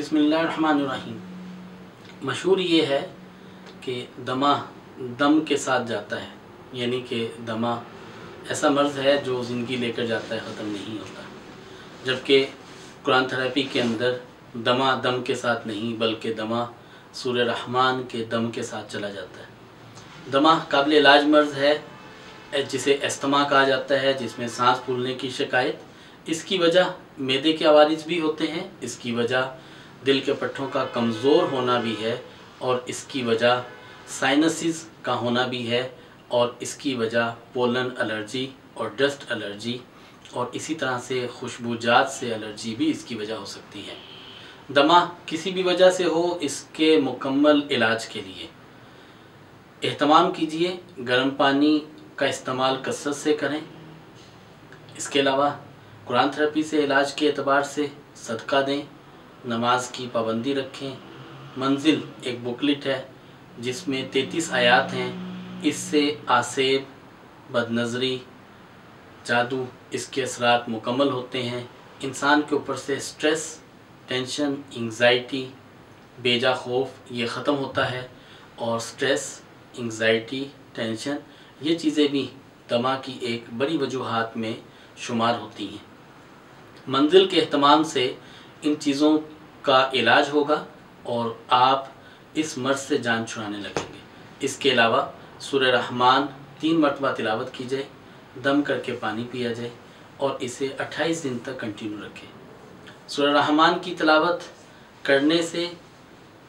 बिस्मिल्लाहिर्रहमानिर्रहीम। मशहूर ये है कि दमा दम के साथ जाता है, यानी कि दमा ऐसा मर्ज़ है जो ज़िंदगी लेकर जाता है, ख़त्म नहीं होता। जबकि कुरान थेरेपी के अंदर दमा दम के साथ नहीं बल्कि दमा सूरह रहमान के दम के साथ चला जाता है। दमा काबिल इलाज मर्ज़ है जिसे अस्थमा कहा जाता है, जिसमें सांस फूलने की शिकायत। इसकी वजह मैदे के अवारिज भी होते हैं, इसकी वजह दिल के पट्टों का कमज़ोर होना भी है, और इसकी वजह साइनसिस का होना भी है, और इसकी वजह पोलन एलर्जी और डस्ट एलर्जी और इसी तरह से खुशबूजात से एलर्जी भी इसकी वजह हो सकती है। दमा किसी भी वजह से हो, इसके मुकम्मल इलाज के लिए एहतमाम कीजिए, गर्म पानी का इस्तेमाल कसरत से करें। इसके अलावा कुरान थेरेपी से इलाज के एतबार से सदका दें, नमाज की पाबंदी रखें। मंजिल एक बुकलेट है जिसमें 33 आयात हैं। इससे आसेब, बदनज़री, जादू, इसके असरात मुकम्मल होते हैं। इंसान के ऊपर से स्ट्रेस, टेंशन, एंग्ज़ाइटी, बेजा खौफ ये ख़त्म होता है, और स्ट्रेस, एंग्ज़ाइटी, टेंशन ये चीज़ें भी दमा की एक बड़ी वजूहात में शुमार होती हैं। मंजिल के अहतमाम से इन चीज़ों का इलाज होगा और आप इस मर्ज़ से जान छुड़ाने लगेंगे। इसके अलावा सूरह रहमान 3 मरतबा तिलावत की जाए, दम करके पानी पिया जाए और इसे 28 दिन तक कंटिन्यू रखें। सूरह रहमान की तिलावत करने से,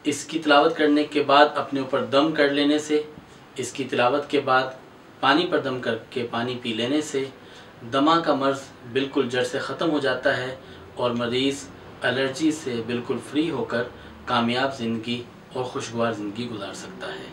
इसकी तिलावत करने के बाद अपने ऊपर दम कर लेने से, इसकी तिलावत के बाद पानी पर दम करके पानी पी लेने से दमा का मर्ज़ बिल्कुल जड़ से ख़त्म हो जाता है और मरीज़ एलर्जी से बिल्कुल फ्री होकर कामयाब ज़िंदगी और खुशगवार ज़िंदगी गुजार सकता है।